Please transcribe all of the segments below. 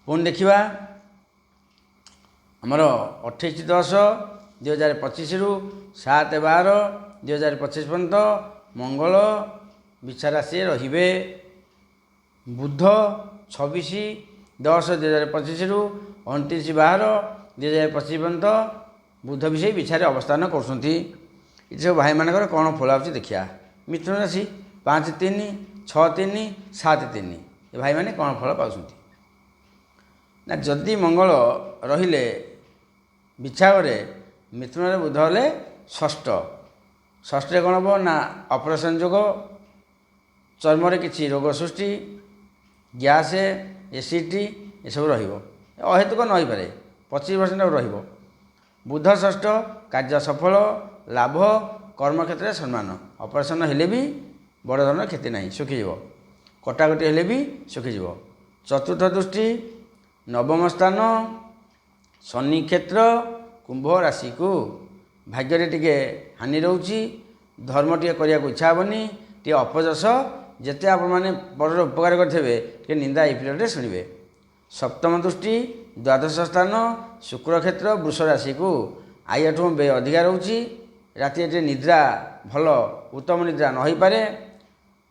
पुणी देखा आमर 28/10/2025 रु 7/12/2025 पर्यंत मंगल बिछा राशि रे बुध 26/10/2025 रु 29/12/2025 पर्यंत बुध भी से बिछारे अवस्थान कर सब भाई मानकर कौन फल आछे देखिया। मिथुन राशि 5-3-6-3-7-3 ये भाई मैंने कौन फल पाँच ना जदि मंगल रहिले बिछावे मिथुन बुध हेले षष्ठ षष्ठे कौन हम ना ऑपरेशन जोग चर्म किसी रोग सृष्टि गैस एसिडिटी ये सब अहेतुक न हो पारे 25% रहिबो। बुध षष्ठ कार्य सफल लाभ कर्म क्षेत्र में सम्मान ऑपरेशन हेले भी बड़ धरण क्षति ना सुखीज कटाकटी हेले भी सुखीज। चतुर्थ दृष्टि नवम स्थान शनि क्षेत्र कुंभ राशि को भाग्य टे हानि रोचे धर्म टे करने को इच्छा हेनी टे अपजस जिते आपण मैंने बड़ उपकार करेंगे टे निंदा ये पीरियड शुणे। सप्तम दृष्टि द्वादश स्थान शुक्र क्षेत्र वृष राशि को आयठू व्यय अधिका रोचे राति निद्रा भल उत्तम निद्रा न हो पारे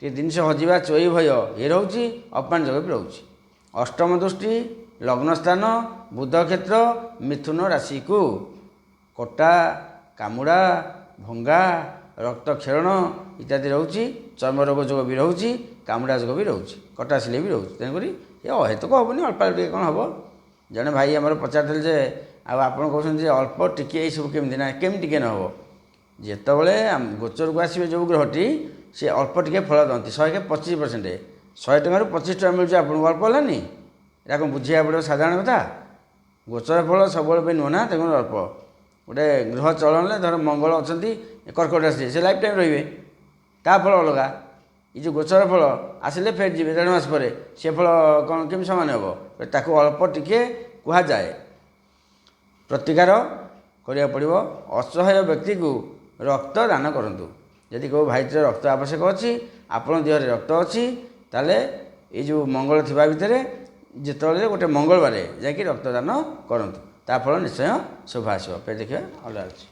टे जिनस हजिबा चोई भय ये रोचे अपमान जग भी रोचे। अष्टम दृष्टि लग्न स्थान बुध क्षेत्र मिथुन राशि को कटा कामुड़ा भंगा रक्त क्षरण इत्यादि रोचे चर्म रोग जोग भी रोचे कामुड़ा जोग भी रोचे कटा सिले भी रोचे तेणुक ये अहेतुक हेनी अल्प टे कौन हम जड़े भाई आमर पचारे जे आप कहते अल्प टिके सब केमी ना केमी टिके न हो जितेबाला गोचर को आसवे जो ग्रहटी सी अल्प टिके फल दिखती 125% 100 टकर 25 टका मिलूँ आपको अल्प है या कौन बुझा पड़े साधारण कथा गोचर फल सब नुह ना तेणु अल्प गोटे ग्रह चलन धर मंगल अच्छा कर्कट राशि से लाइफ टाइम रे ता फल अलग ये जो गोचर फल आसिले फेर जी 1.5 मास पर से फल कौन केमी सामान हम ताकू अल्प टिके कह जाए प्रतिकार करिया पड़िबो। असहाय व्यक्ति को रक्त दान करंतु यदि को भाई रक्त आवश्यक अच्छी आपण देह रक्त अच्छी ताले ये जो मंगल थिबा भितर जिते गोटे मंगलवार जा रक्तदान करंतु ता फल निश्चय शुभ आसो पे देखिए अलग अच्छी।